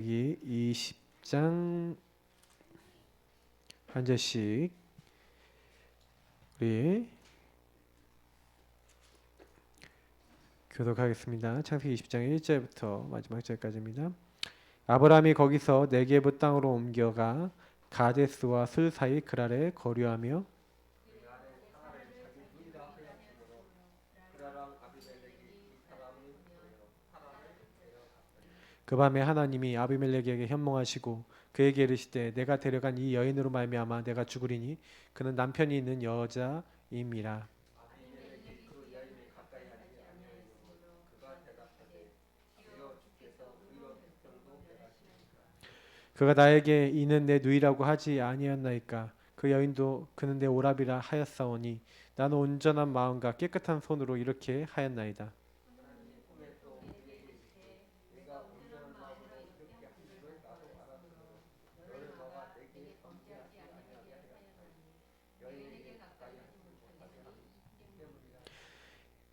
여기 20장 한 절씩 우리 교독하겠습니다. 창세기 20장 1절부터 마지막 절까지입니다. 아브라함이 거기서 네게부 땅으로 옮겨가 가데스와 술 사이 그랄에 거류하며 그 밤에 하나님이 아비멜렉에게 현몽하시고 그에게 이르시되 내가 데려간 이 여인으로 말미암아 내가 죽으리니 그는 남편이 있는 여자임이라. 그가 나에게 이는 내 누이라고 하지 아니었나이까. 그 여인도 그는 내 오라비라 하였사오니 나는 온전한 마음과 깨끗한 손으로 이렇게 하였나이다.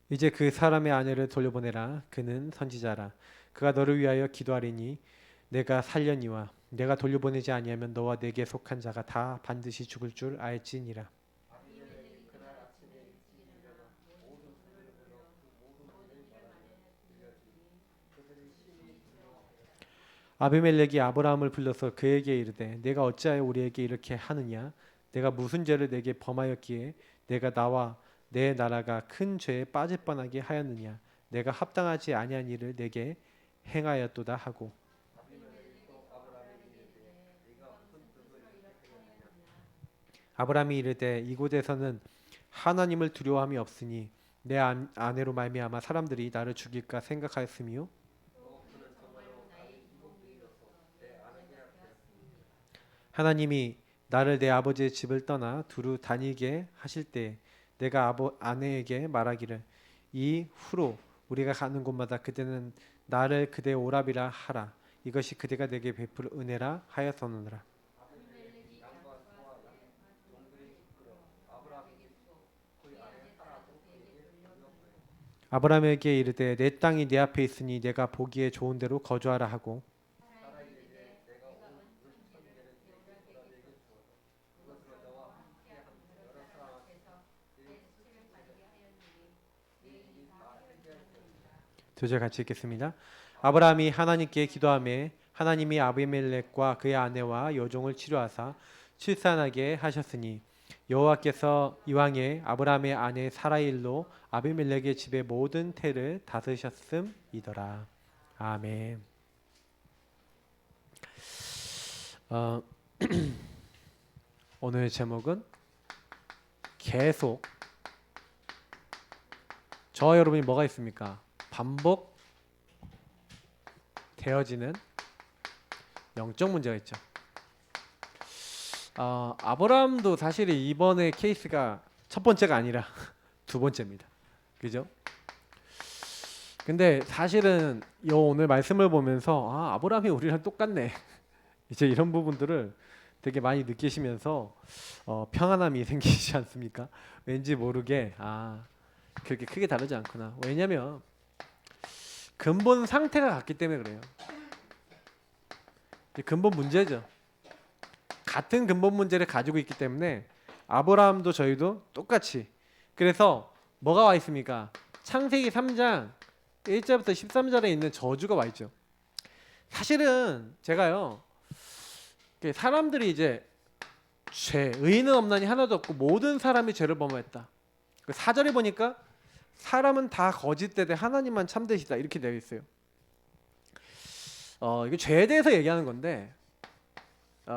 이제 그 사람의 아내를 돌려보내라. 그는 선지자라. 그가 너를 위하여 기도하리니 내가 살려니와 내가 돌려보내지 아니하면 너와 내게 속한 자가 다 반드시 죽을 줄 알지니라. 아비멜렉이 아브라함을 불러서 그에게 이르되 내가 어찌하여 우리에게 이렇게 하느냐? 내가 무슨 죄를 내게 범하였기에 내가 나와 내 나라가 큰 죄에 빠질 뻔하게 하였느냐? 내가 합당하지 아니한 일을 내게 행하였도다 하고 아브라함이 이르되 이곳에서는 하나님을 두려워함이 없으니 내 아내로 말미암아 사람들이 나를 죽일까 생각하였으며 하나님이 나를 내 아버지의 집을 떠나 두루 다니게 하실 때 내가 아내에게 말하기를 이 후로 우리가 가는 곳마다 그대는 나를 그대 오라비라 하라. 이것이 그대가 내게 베풀 은혜라 하였었느니라. 아브라함에게 이르되 내 땅이 내 앞에 있으니 내가 보기에 좋은 대로 거주하라 하고 두 절 같이 읽겠습니다. 아브라함이 하나님께 기도하며 하나님이 아비멜렉과 그의 아내와 여종을 치료하사 출산하게 하셨으니 여호와께서 이왕에 아브라함의 아내 사라일로 아비멜렉의 집의 모든 태를 다스셨음이더라. 아멘. 오늘 제목은 계속. 저와 여러분이 뭐가 있습니까? 반복 되어지는 영적 문제가 있죠. 아브라함도 사실 이번에 케이스가 첫 번째가 아니라 두 번째입니다. 그죠? 근데 사실은 오늘 말씀을 보면서 아브라함이 우리랑 똑같네. 이제 이런 부분들을 되게 많이 느끼시면서 평안함이 생기지 않습니까? 왠지 모르게 그렇게 크게 다르지 않구나. 왜냐면 근본 상태가 같기 때문에 그래요. 근본 문제죠. 같은 근본 문제를 가지고 있기 때문에 아브라함도 저희도 똑같이. 그래서 뭐가 와 있습니까? 창세기 3장 1절부터 13절에 있는 저주가 와 있죠. 사실은 제가요, 사람들이 이제 의인은 없나니 하나도 없고 모든 사람이 죄를 범했다. 4절에 보니까 사람은 다 거짓되되 하나님만 참되시다 이렇게 되어 있어요. 이게 죄에 대해서 얘기하는 건데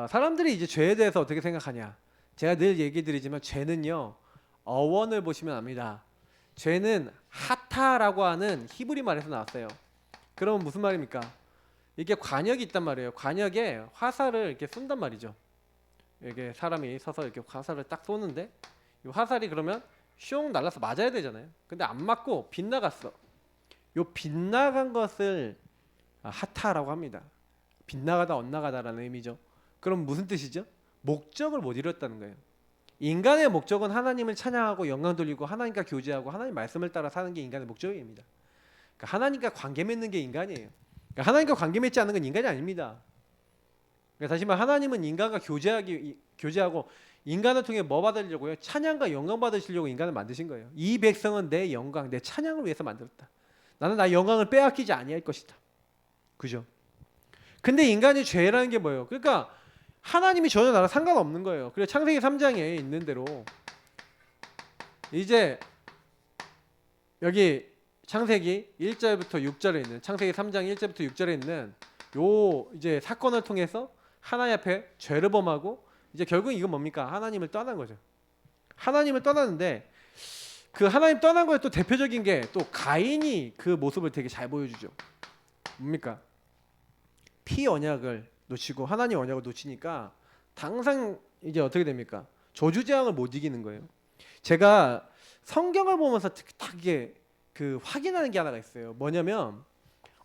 사람들이 이제 죄에 대해서 어떻게 생각하냐? 제가 늘 얘기 드리지만 죄는요, 어원을 보시면 압니다. 죄는 하타라고 하는 히브리 말에서 나왔어요. 그러면 무슨 말입니까? 이게 관역이 있단 말이에요. 관역에 화살을 이렇게 쏜단 말이죠. 이게 사람이 서서 이렇게 화살을 딱 쏘는데 이 화살이 그러면 슝 날라서 맞아야 되잖아요. 근데 안 맞고 빗나갔어. 요 빗나간 것을 하타라고 합니다. 빗나가다 엇나가다라는 의미죠. 그럼 무슨 뜻이죠? 목적을 못 이뤘다는 거예요. 인간의 목적은 하나님을 찬양하고 영광 돌리고 하나님과 교제하고 하나님 말씀을 따라 사는 게 인간의 목적입니다. 그러니까 하나님과 관계 맺는 게 인간이에요. 그러니까 하나님과 관계 맺지 않는 건 인간이 아닙니다. 그러니까 다시 말해 하나님은 인간과 교제하고 인간을 통해 뭐 받으려고요? 찬양과 영광 받으시려고 인간을 만드신 거예요. 이 백성은 내 영광, 내 찬양을 위해서 만들었다. 나는 나의 영광을 빼앗기지 아니할 것이다. 그죠? 근데 인간의 죄라는 게 뭐예요? 그러니까 하나님이 전혀 나랑 상관없는 거예요. 그래서 창세기 3장에 있는 대로 이제 여기 창세기 1절부터 6절에 있는 창세기 3장 1절부터 6절에 있는 요 이제 사건을 통해서 하나님 앞에 죄를 범하고 이제 결국 이건 뭡니까? 하나님을 떠난 거죠. 하나님을 떠났는데 그 하나님 떠난 거에 또 대표적인 게 또 가인이 그 모습을 되게 잘 보여주죠. 뭡니까? 피 언약을 놓치고 하나님 언약을 놓치니까 당장 이제 어떻게 됩니까? 저주재앙을 못 이기는 거예요. 제가 성경을 보면서 딱 이게 그 확인하는 게 하나가 있어요. 뭐냐면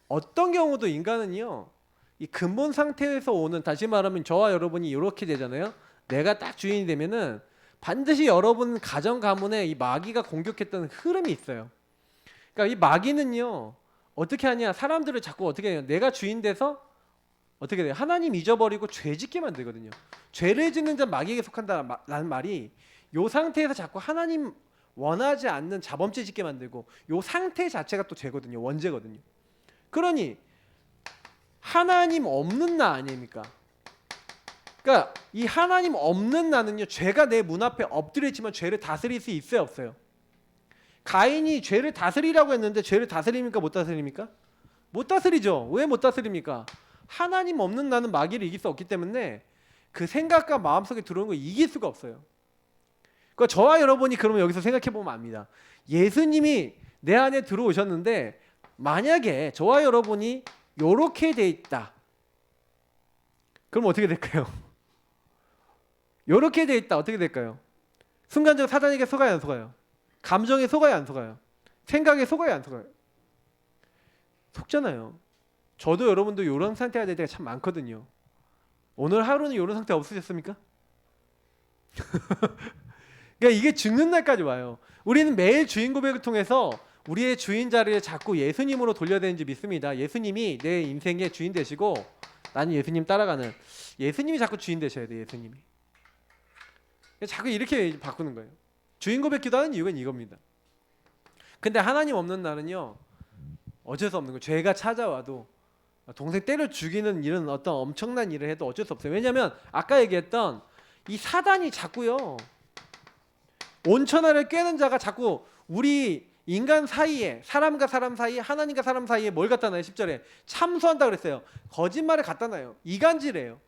어떤 경우도 인간은요 이 근본 상태에서 오는, 다시 말하면 저와 여러분이 이렇게 되잖아요. 내가 딱 주인이 되면은 반드시 여러분 가정 가문에 이 마귀가 공격했던 흐름이 있어요. 그러니까 이 마귀는요 어떻게 하냐, 사람들을 자꾸 어떻게 해요? 내가 주인 돼서 어떻게 돼요? 하나님 잊어버리고 죄 짓게 만들거든요. 죄를 짓는 자 마귀에게 속한다라는 말이 요 상태에서 자꾸 하나님 원하지 않는 자범죄 짓게 만들고 요 상태 자체가 또 죄거든요. 원죄거든요. 그러니 하나님 없는 나 아닙니까? 그러니까 이 하나님 없는 나는요 죄가 내 문 앞에 엎드려 있지만 죄를 다스릴 수 있어요, 없어요? 가인이 죄를 다스리라고 했는데 죄를 다스립니까, 못 다스립니까? 못 다스리죠. 왜 못 다스립니까? 하나님 없는 나는 마귀를 이길 수 없기 때문에 그 생각과 마음속에 들어오는 걸 이길 수가 없어요. 그러니까 저와 여러분이 그러면 여기서 생각해 보면 압니다. 예수님이 내 안에 들어오셨는데 만약에 저와 여러분이 요렇게 돼 있다. 그럼 어떻게 될까요? 요렇게 돼 있다. 어떻게 될까요? 순간적으로 사단에게 속아요, 안 속아요? 감정에 속아요, 안 속아요? 생각에 속아요, 안 속아요? 속잖아요. 저도 여러분도 이런 상태가 될 때가 참 많거든요. 오늘 하루는 이런 상태 없으셨습니까? 그러니까 이게 죽는 날까지 와요. 우리는 매일 주인 고백을 통해서 우리의 주인 자리를 자꾸 예수님으로 돌려야 되는지 믿습니다. 예수님이 내 인생의 주인 되시고 나는 예수님 따라가는, 예수님이 자꾸 주인 되셔야 돼요. 예수님이 자꾸 이렇게 바꾸는 거예요. 주인 고백 기도하는 이유가 이겁니다. 근데 하나님 없는 날은요 어쩔 수 없는 거예요. 죄가 찾아와도 동생 때려 죽이는 이런 어떤 엄청난 일을 해도 어쩔 수 없어요. 왜냐하면 아까 얘기했던 이 사단이 자꾸요 온천하를 꿰는 자가 자꾸 우리 인간 사이에, 사람과 사람 사이에, 하나님과 사람 사이에 뭘 갖다 놔요? 10절에 참수한다 그랬어요. 거짓말을 갖다 놔요. 이간질해요.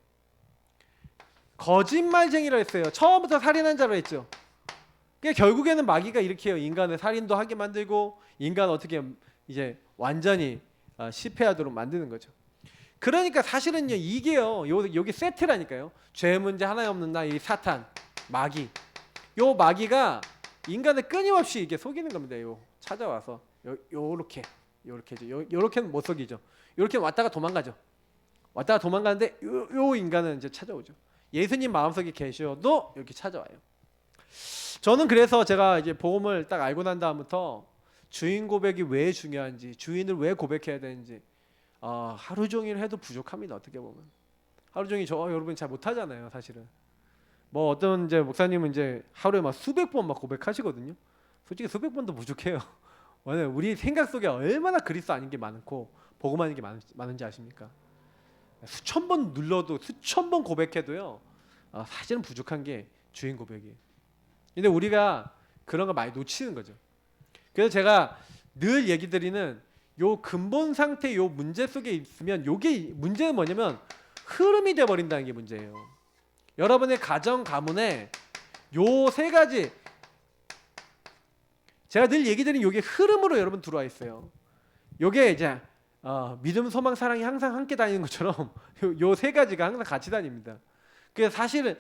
거짓말쟁이라 했어요. 처음부터 살인한 자로 했죠. 그러니까 결국에는 마귀가 이렇게 해요. 인간을 살인도 하게 만들고 인간 어떻게 이제 완전히 실패하도록 만드는 거죠. 그러니까 사실은요 이게요 여기 세트라니까요. 죄 문제 하나 없는 나, 이 사탄 마귀, 요 마귀가 인간을 끊임없이 이게 속이는 겁니다. 요 찾아와서 요렇게는 못 속이죠. 요렇게 왔다가 도망가죠. 왔다가 도망가는데 요 인간은 이제 찾아오죠. 예수님 마음속에 계셔도 이렇게 찾아와요. 저는 그래서 제가 이제 복음을 딱 알고 난 다음부터 주인 고백이 왜 중요한지, 주인을 왜 고백해야 되는지 하루 종일 해도 부족합니다. 어떻게 보면 하루 종일 저 여러분 잘 못하잖아요. 사실은 뭐 어떤 이제 목사님은 이제 하루에 막 수백 번 막 고백하시거든요. 솔직히 수백 번도 부족해요. 왜냐면 우리 생각 속에 얼마나 그리스도 아닌 게 많고 복음 아닌 게 많은지 아십니까? 수천 번 눌러도 수천 번 고백해도요 사실은 부족한 게 주인 고백이에요. 근데 우리가 그런 거 많이 놓치는 거죠. 그래서 제가 늘 얘기 드리는 요 근본 상태 요 문제 속에 있으면, 요게 문제는 뭐냐면 흐름이 돼 버린다는 게 문제예요. 여러분의 가정 가문에 요 세 가지, 제가 늘 얘기 드리는 요게 흐름으로 여러분 들어와 있어요. 요게 이제 믿음, 소망, 사랑이 항상 함께 다니는 것처럼 요 세 가지가 항상 같이 다닙니다. 그래서 사실은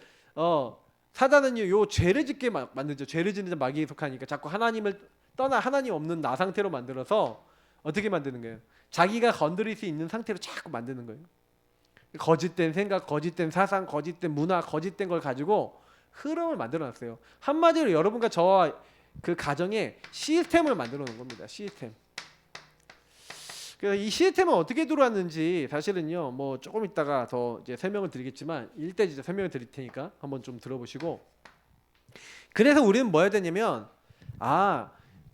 사단은요 요 죄를 짓게 만들죠. 죄를 짓는 마귀에 속하니까 자꾸 하나님을 떠나 하나님 없는 나 상태로 만들어서 어떻게 만드는 거예요? 자기가 건드릴 수 있는 상태로 자꾸 만드는 거예요. 거짓된 생각, 거짓된 사상, 거짓된 문화, 거짓된 걸 가지고 흐름을 만들어놨어요. 한마디로 여러분과 저와 그 가정에 시스템을 만들어 놓은 겁니다. 시스템. 그래서 이 시스템은 어떻게 들어왔는지 사실은요, 뭐 조금 있다가 더 이제 설명을 드리겠지만 일대 진짜 설명을 드릴 테니까 한번 좀 들어보시고. 그래서 우리는 뭐 해야 되냐면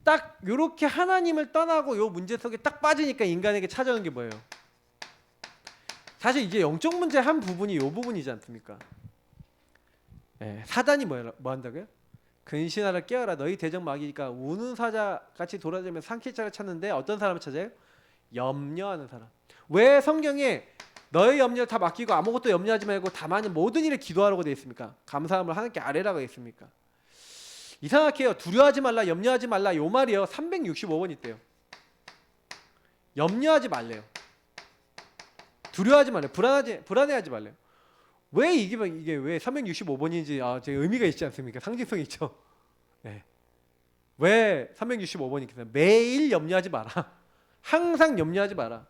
딱 요렇게 하나님을 떠나고 요 문제 속에 딱 빠지니까 인간에게 찾아오는 게 뭐예요? 사실 이제 영적 문제 한 부분이 요 부분이지 않습니까? 사단이 뭐 한다고요? 근신하라 깨어라 너희 대적 마귀가 우는 사자 같이 돌아다니면서 삼킬 자를 찾는데 어떤 사람을 찾아요? 염려하는 사람. 왜 성경에 너의 염려를 다 맡기고 아무것도 염려하지 말고 다만 모든 일에 기도하라고 되어 있습니까? 감사함을 하나님께 아뢰라고 되어 있습니까? 이상하게 해요. 두려워하지 말라, 염려하지 말라. 요 말이요. 365번 있대요. 염려하지 말래요. 두려워하지 말래요. 불안해하지 말래요. 왜 이게 왜 365번인지 제 의미가 있지 않습니까? 상징성이 있죠. 네. 왜 365번이 있겠어요? 매일 염려하지 마라. 항상 염려하지 마라.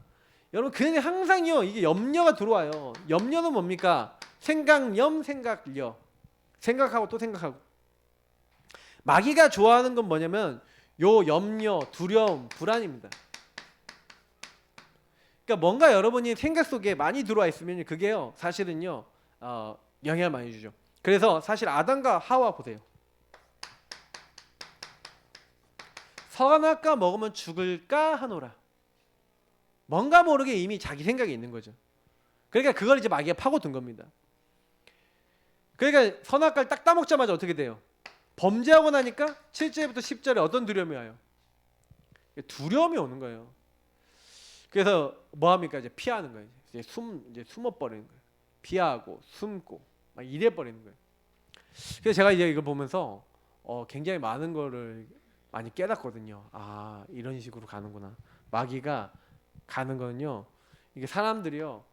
여러분 그냥 항상요 이게 염려가 들어와요. 염려는 뭡니까? 생각염, 생각려. 생각하고 또 생각하고. 마귀가 좋아하는 건 뭐냐면 요 염려, 두려움, 불안입니다. 그러니까 뭔가 여러분이 생각 속에 많이 들어와 있으면 그게요 사실은요 영향을 많이 주죠. 그래서 사실 아담과 하와 보세요. 선악과 먹으면 죽을까 하노라. 뭔가 모르게 이미 자기 생각이 있는 거죠. 그러니까 그걸 이제 마귀가 파고든 겁니다. 그러니까 선악과를 딱 따먹자마자 어떻게 돼요? 범죄하고 나니까 7절부터 10절에 어떤 두려움이 와요? 두려움이 오는 거예요. 그래서 뭐 합니까? 이제 피하는 거예요. 이제 숨어버리는 거예요. 피하고 숨고 막 이래 버리는 거예요. 그래서 제가 이제 이거 보면서 굉장히 많은 거를 많이 깨닫거든요. 이런 식으로 가는구나. 마귀가 가는 거는요. 이게 사람들이요.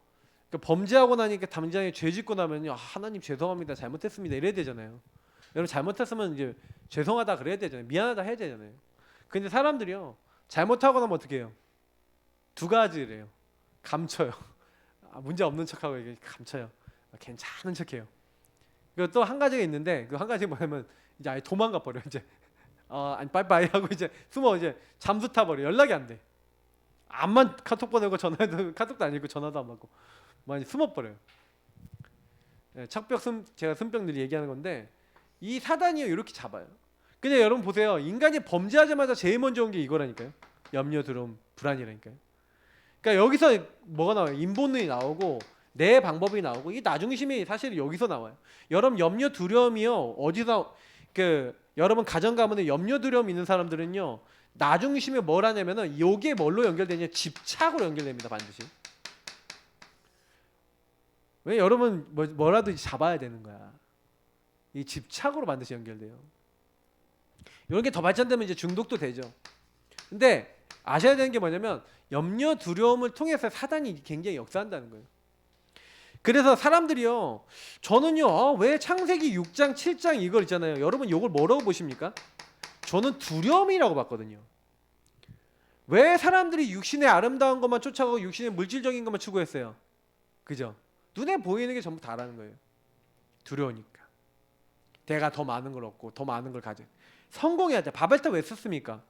그러니까 범죄하고 나니까 당장에 죄 짓고 나면요. 하나님 죄송합니다. 잘못했습니다. 이래야 되잖아요. 여러분 잘못했으면 이제 죄송하다 그래야 되잖아요. 미안하다 해야 되잖아요. 근데 사람들이요. 잘못하고 나면 어떻게 해요? 두 가지래요. 감춰요. 문제 없는 척하고 이게 감춰요. 괜찮은 척해요. 그리고 또 한 가지가 있는데 그 한 가지가 뭐냐면 이제 아예 도망가 버려. 이제 아니 빠이빠이 하고 이제 숨어 이제 잠수 타 버려. 연락이 안 돼. 암만 카톡 보내고 전화해도 카톡도 안 읽고 전화도 안 받고 많이 숨어 버려요. 제가 숨병 늘 얘기하는 건데 이 사단이요 이렇게 잡아요. 근데 여러분 보세요. 인간이 범죄하자마자 제일 먼저 온 게 이거라니까요. 염려, 두려움, 불안이라니까요. 그러니까 여기서 뭐가 나와요? 인본론이 나오고 내 방법이 나오고 이 나중심이 사실 여기서 나와요. 여러분 염려, 두려움이요 어디서 여러분 가정 가문에 염려, 두려움 있는 사람들은요 나중심이 뭘 하냐면은 요게 뭘로 연결되냐? 집착으로 연결됩니다. 반드시. 왜 여러분 뭐라도 잡아야 되는 거야. 이 집착으로 반드시 연결돼요. 이런 게 더 발전되면 이제 중독도 되죠. 근데 아셔야 되는 게 뭐냐면 염려, 두려움을 통해서 사단이 굉장히 역사한다는 거예요. 그래서 사람들이요. 저는요. 왜 창세기 6장, 7장 이걸 있잖아요. 여러분 이걸 뭐라고 보십니까? 저는 두려움이라고 봤거든요. 왜 사람들이 육신의 아름다운 것만 쫓아가고 육신의 물질적인 것만 추구했어요? 그죠? 눈에 보이는 게 전부 다라는 거예요. 두려우니까. 내가 더 많은 걸 얻고 더 많은 걸 가져. 성공해야 돼. 바벨탑 왜 썼습니까?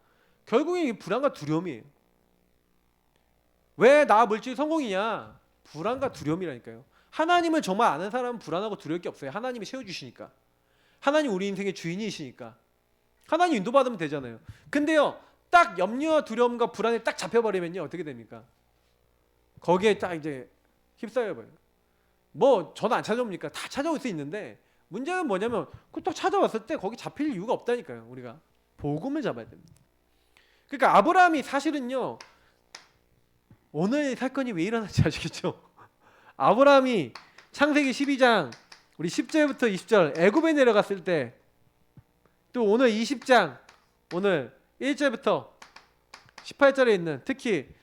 결국엔 이 불안과 두려움이에요. 왜 나 물질 성공이냐? 불안과 두려움이라니까요. 하나님을 정말 아는 사람은 불안하고 두려울 게 없어요. 하나님이 세워주시니까. 하나님 우리 인생의 주인이시니까. 하나님 인도받으면 되잖아요. 근데요. 딱 염려와 두려움과 불안에 딱 잡혀버리면요. 어떻게 됩니까? 거기에 딱 이제 휩싸여버려요. 뭐 저는 안 찾아옵니까? 다 찾아올 수 있는데 문제는 뭐냐면 그 딱 찾아왔을 때 거기 잡힐 이유가 없다니까요. 우리가 복음을 잡아야 됩니다. 그러니까 아브라함이 사실은요. 오늘 사건이 왜 일어났지 아시겠죠? 아브라함이 창세기 12장 우리 10절부터 20절 애굽에 내려갔을 때 또 오늘 20장 오늘 1절부터 18절에 있는 특히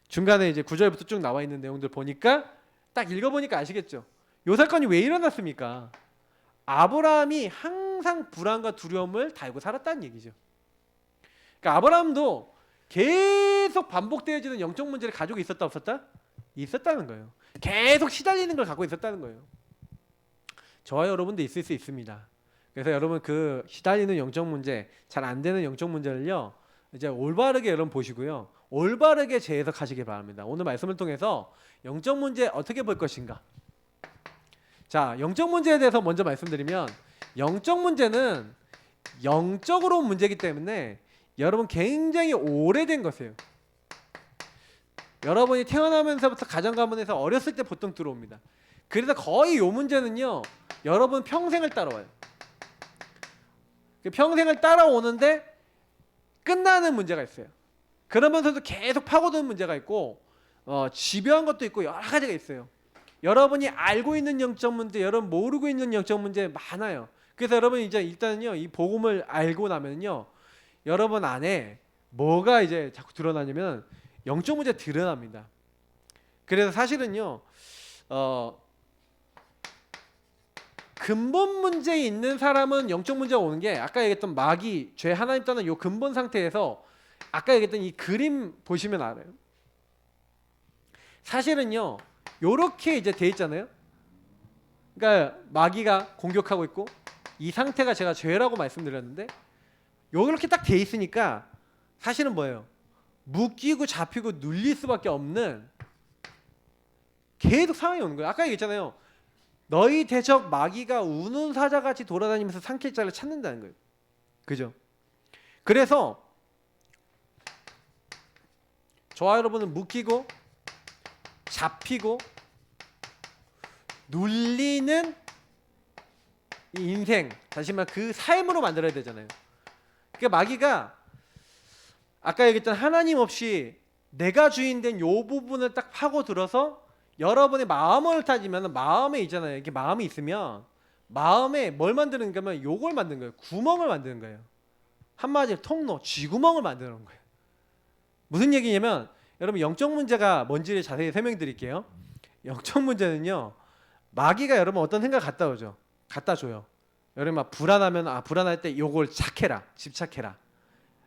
중간에 이제 9절부터 쭉 나와 있는 내용들 보니까 딱 읽어보니까 아시겠죠? 이 사건이 왜 일어났습니까? 아브라함이 항상 불안과 두려움을 달고 살았다는 얘기죠. 그러니까 아브라함도 계속 반복되어지는 영적 문제를 가지고 있었다 없었다? 있었다는 거예요. 계속 시달리는 걸 갖고 있었다는 거예요. 저와 여러분도 있을 수 있습니다. 그래서 여러분 그 시달리는 영적 문제, 잘 안 되는 영적 문제를요 이제 올바르게 여러분 보시고요 올바르게 재해석하시기 바랍니다. 오늘 말씀을 통해서 영적 문제 어떻게 볼 것인가. 자, 영적 문제에 대해서 먼저 말씀드리면 영적 문제는 영적으로 문제이기 때문에 여러분 굉장히 오래된 것이에요. 여러분이 태어나면서부터 가정 가문에서 어렸을 때 보통 들어옵니다. 그래서 거의 이 문제는요, 여러분 평생을 따라와요. 평생을 따라오는데 끝나는 문제가 있어요. 그러면서도 계속 파고드는 문제가 있고 집요한 것도 있고 여러 가지가 있어요. 여러분이 알고 있는 영적 문제, 여러분 모르고 있는 영적 문제 많아요. 그래서 여러분 이제 일단은요, 이 복음을 알고 나면요, 여러분 안에 뭐가 이제 자꾸 드러나냐면 영적 문제 드러납니다. 그래서 사실은요, 근본 문제에 있는 사람은 영적 문제가 오는 게 아까 얘기했던 마귀, 죄, 하나님 떠난 요 근본 상태에서 아까 얘기했던 이 그림 보시면 알아요. 사실은요, 요렇게 이제 돼 있잖아요. 그러니까 마귀가 공격하고 있고 이 상태가 제가 죄라고 말씀드렸는데 요렇게 딱 돼 있으니까 사실은 뭐예요? 묶이고 잡히고 눌릴 수밖에 없는 계속 상황이 오는 거예요. 아까 얘기했잖아요. 너희 대적 마귀가 우는 사자같이 돌아다니면서 삼킬 자를 찾는다는 거예요. 그죠? 그래서 저와 여러분은 묶이고 잡히고 눌리는 이 인생, 다시 말해 그 삶으로 만들어야 되잖아요. 그러니까 마귀가 아까 얘기했던 하나님 없이 내가 주인된 요 부분을 딱 파고들어서 여러분의 마음을 타지면 마음에 있잖아요. 이렇게 마음이 있으면 마음에 뭘 만드는 거면 요걸 만드는 거예요. 구멍을 만드는 거예요. 한마디로 통로, 쥐구멍을 만드는 거예요. 무슨 얘기냐면 여러분 영적 문제가 뭔지를 자세히 설명드릴게요. 영적 문제는요, 마귀가 여러분 어떤 생각 갖다 오죠. 갖다 줘요. 여러분 막 불안하면 불안할 때 요걸 착해라, 집착해라.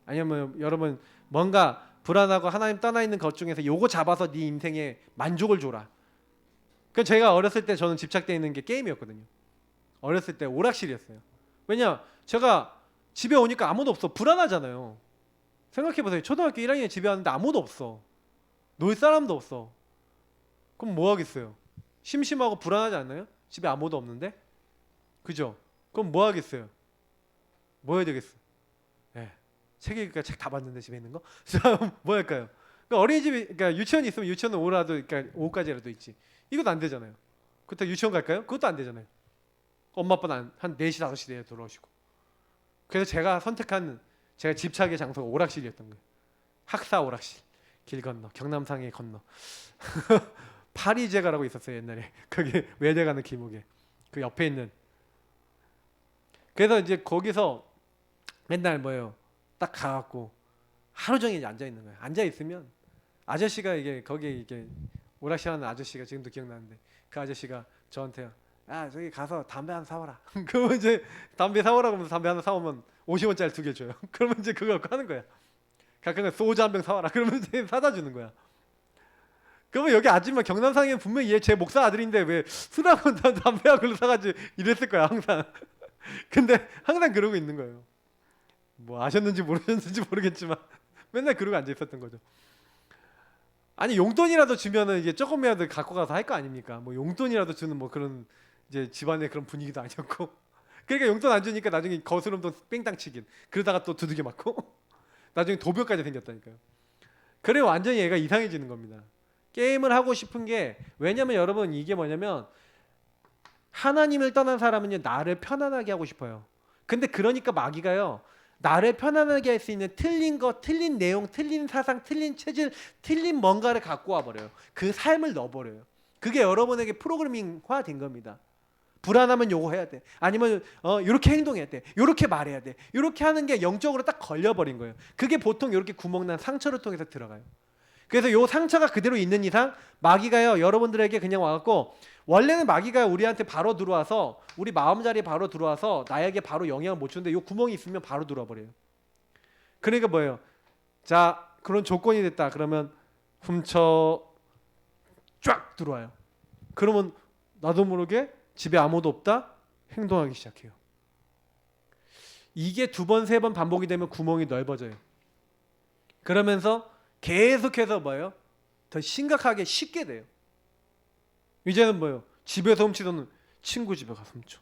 아니면 여러분 뭔가 불안하고 하나님 떠나 있는 것 중에서 요거 잡아서 네 인생에 만족을 줘라. 그 제가 어렸을 때 저는 집착되어 있는 게 게임이었거든요. 어렸을 때 오락실이었어요. 왜냐, 제가 집에 오니까 아무도 없어. 불안하잖아요. 생각해보세요. 초등학교 1학년에 집에 왔는데 아무도 없어. 놀 사람도 없어. 그럼 뭐 하겠어요? 심심하고 불안하지 않나요? 집에 아무도 없는데? 그죠? 그럼 뭐 하겠어요? 뭐 해야 되겠어? 네. 책 읽을까? 책 다 봤는데 집에 있는 거? 뭐 할까요? 그러니까 어린이집이, 그러니까 유치원이 있으면 유치원은 오라도, 그러니까 오후까지라도 있지. 이것도 안 되잖아요. 그렇다고 유치원 갈까요? 그것도 안 되잖아요. 엄마 아빠는 한 4시 5시 내에 돌아오시고. 그래서 제가 선택한 제가 집착의 장소가 오락실이었던 거예요. 학사 오락실. 길 건너, 경남상해 건너. 파리제가라고 있었어요 옛날에. 거기 외대 가는 길목에 그 옆에 있는. 그래서 이제 거기서 맨날 뭐예요, 딱 가갖고 하루 종일 앉아 있는 거예요. 앉아 있으면 아저씨가 이게 거기 이게 오락실 하는 아저씨가 지금도 기억나는데 그 아저씨가 저한테요, 야 저기 가서 담배 하나 사와라. 그러면 이제 담배 사오라고 하면서 담배 하나 사오면 50원짜리 2개 줘요. 그러면 이제 그거 갖고 하는 거야. 가끔은 소주 한 병 사와라. 그러면 이제 사다 주는 거야. 그러면 여기 아줌마 경남상에 분명히 얘 제 목사 아들인데 왜 술하고 담배하고 사가지고 이랬을 거야 항상. 근데 항상 그러고 있는 거예요. 뭐 아셨는지 모르셨는지 모르겠지만 맨날 그러고 앉아 있었던 거죠. 아니 용돈이라도 주면은 이게 조금이라도 갖고 가서 할 거 아닙니까? 뭐 용돈이라도 주는 뭐 그런 이제 집안의 그런 분위기도 아니었고. 그러니까 용돈 안 주니까 나중에 거스름돈 뺑땅 치긴. 그러다가 또 두들겨 맞고 나중에 도벽까지 생겼다니까요. 그래 완전히 얘가 이상해지는 겁니다. 게임을 하고 싶은 게, 왜냐면 여러분 이게 뭐냐면 하나님을 떠난 사람은요 나를 편안하게 하고 싶어요. 근데 그러니까 마귀가요 나를 편안하게 할 수 있는 틀린 것, 틀린 내용, 틀린 사상, 틀린 체질, 틀린 뭔가를 갖고 와버려요. 그 삶을 넣어버려요. 그게 여러분에게 프로그래밍화 된 겁니다. 불안하면 요거 해야 돼. 아니면 이렇게 행동해야 돼. 이렇게 말해야 돼. 이렇게 하는 게 영적으로 딱 걸려버린 거예요. 그게 보통 이렇게 구멍난 상처를 통해서 들어가요. 그래서 요 상처가 그대로 있는 이상 마귀가요 여러분들에게 그냥 와갖고, 원래는 마귀가 우리한테 바로 들어와서 우리 마음자리에 바로 들어와서 나에게 바로 영향을 못 주는데 요 구멍이 있으면 바로 들어와 버려요. 그러니까 뭐예요? 자, 그런 조건이 됐다. 그러면 훔쳐 쫙 들어와요. 그러면 나도 모르게 집에 아무도 없다? 행동하기 시작해요. 이게 2번, 3번 반복이 되면 구멍이 넓어져요. 그러면서 계속해서 뭐예요? 더 심각하게 쉽게 돼요. 이제는 뭐예요? 집에서 훔치던 친구 집에 가서 훔쳐.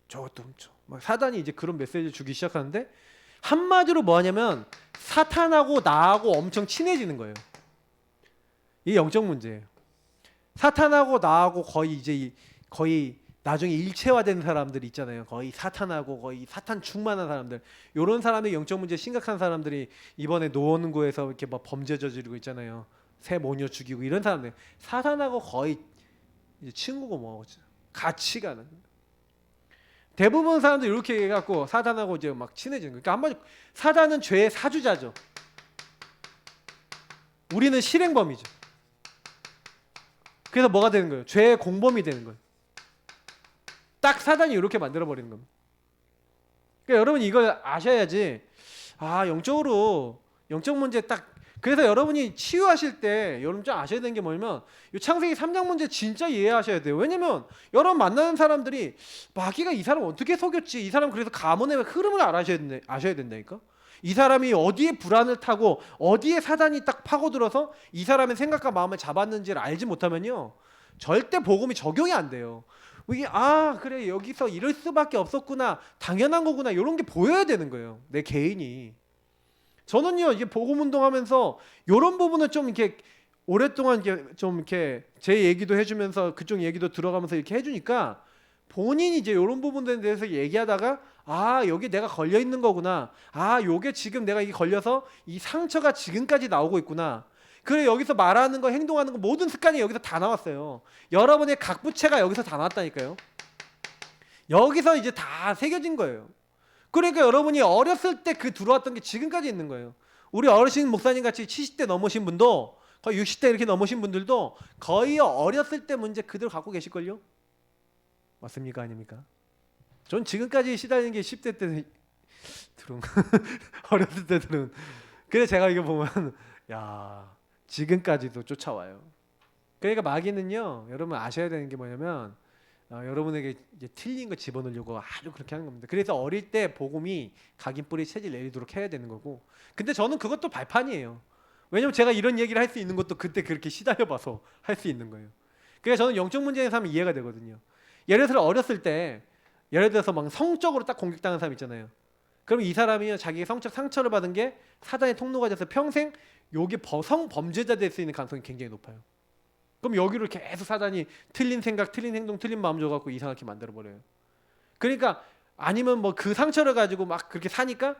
저것도 훔쳐. 막 사단이 이제 그런 메시지를 주기 시작하는데 한마디로 뭐냐면 사탄하고 나하고 엄청 친해지는 거예요. 이게 영적 문제예요. 사탄하고 나하고 거의 나중에 일체화된 사람들이 있잖아요. 거의 사탄하고 거의 사탄 충만한 사람들. 이런 사람들이 영적 문제 심각한 사람들이 이번에 노원구에서 이렇게 막 범죄 저지르고 있잖아요. 새 모녀 죽이고 이런 사람들. 사탄하고 거의 이제 친구고 뭐 같이 가는. 대부분 사람들 이렇게 해갖고 사탄하고 이제 막 친해지는 거예요. 그러니까 한마디 사단은 죄의 사주자죠. 우리는 실행범이죠. 그래서 뭐가 되는 거예요? 죄의 공범이 되는 거예요. 딱 사단이 이렇게 만들어 버리는 겁니다. 그러니까 여러분이 이걸 아셔야지. 영적으로 영적 문제 딱. 그래서 여러분이 치유하실 때 여러분 좀 아셔야 되는 게 뭐냐면 이 창세기 3장 문제 진짜 이해하셔야 돼요. 왜냐면 여러분 만나는 사람들이 마귀가 이 사람 어떻게 속였지? 이 사람 그래서 가문의 흐름을 아셔야 된다니까. 이 사람이 어디에 불안을 타고 어디에 사단이 딱 파고들어서 이 사람의 생각과 마음을 잡았는지를 알지 못하면요 절대 복음이 적용이 안 돼요. 이게 그래 여기서 이럴 수밖에 없었구나, 당연한 거구나, 이런 게 보여야 되는 거예요. 내 개인이. 저는요 이게 복음 운동하면서 이런 부분을 좀 이렇게 오랫동안 이렇게 제 얘기도 해주면서 그쪽 얘기도 들어가면서 이렇게 해주니까 본인이 이제 이런 부분들에 대해서 얘기하다가 여기 내가 걸려 있는 거구나. 요게 지금 내가 이게 걸려서 이 상처가 지금까지 나오고 있구나. 그래 여기서 말하는 거, 행동하는 거 모든 습관이 여기서 다 나왔어요. 여러분의 각부채가 여기서 다 나왔다니까요. 여기서 이제 다 새겨진 거예요. 그러니까 여러분이 어렸을 때 그 들어왔던 게 지금까지 있는 거예요. 우리 어르신 목사님 같이 70대 넘으신 분도 거의 60대 이렇게 넘으신 분들도 거의 어렸을 때 문제 그대로 갖고 계실걸요? 맞습니까? 아닙니까? 전 지금까지 시달리는 게 10대 때 들은 어렸을 때 들은. 그래서 제가 이거 보면 지금까지도 쫓아와요. 그러니까 마귀는요 여러분 아셔야 되는 게 뭐냐면 여러분에게 이제 틀린 거 집어넣으려고 아주 그렇게 하는 겁니다. 그래서 어릴 때 복음이 각인 뿌리 체질 내리도록 해야 되는 거고. 근데 저는 그것도 발판이에요. 왜냐면 제가 이런 얘기를 할 수 있는 것도 그때 그렇게 시달려봐서 할 수 있는 거예요. 그래서 저는 영적 문제에 사면 이해가 되거든요. 예를 들어 어렸을 때 예를 들어서 막 성적으로 딱 공격당한 사람 있잖아요. 그럼 이 사람이 자기 성적 상처를 받은 게 사단의 통로가 돼서 평생 여기 성범죄자 될 수 있는 가능성이 굉장히 높아요. 그럼 여기로 계속 사단이 틀린 생각, 틀린 행동, 틀린 마음 줘갖고 이상하게 만들어버려요. 그러니까 아니면 뭐 그 상처를 가지고 막 그렇게 사니까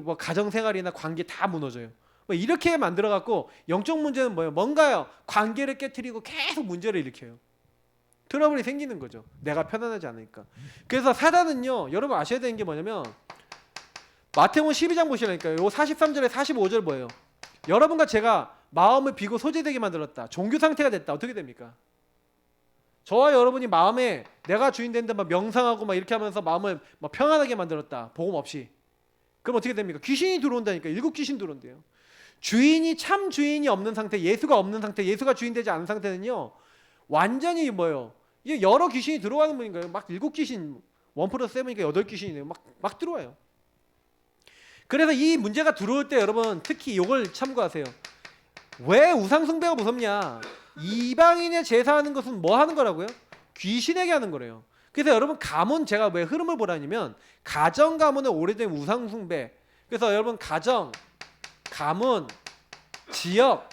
뭐 가정생활이나 관계 다 무너져요. 뭐 이렇게 만들어갖고 영적 문제는 뭐예요? 뭔가요? 관계를 깨트리고 계속 문제를 일으켜요. 트러블이 생기는 거죠. 내가 편안하지 않으니까. 그래서 사단은요 여러분 아셔야 되는 게 뭐냐면 마태복음 12장 보시라니까요. 요 43절에 45절 뭐예요? 여러분과 제가 마음을 비고 소재되게 만들었다. 종교 상태가 됐다. 어떻게 됩니까? 저와 여러분이 마음에 내가 주인 된다 막 명상하고 막 이렇게 하면서 마음을 막 평안하게 만들었다. 복음 없이. 그럼 어떻게 됩니까? 귀신이 들어온다니까. 7 귀신 들어온대요. 참 주인이 없는 상태, 예수가 없는 상태, 예수가 주인 되지 않은 상태는요 완전히 뭐예요? 이게 여러 귀신이 들어가는 분인 거예요. 막 7 귀신, 1+7이니까 8 귀신이네요. 막 들어와요. 그래서 이 문제가 들어올 때 여러분 특히 이걸 참고하세요. 왜 우상숭배가 무섭냐? 이방인의 제사하는 것은 뭐 하는 거라고요? 귀신에게 하는 거래요. 그래서 여러분 가문, 제가 왜 흐름을 보라냐면 가정 가문의 오래된 우상숭배. 그래서 여러분 가정, 가문, 지역,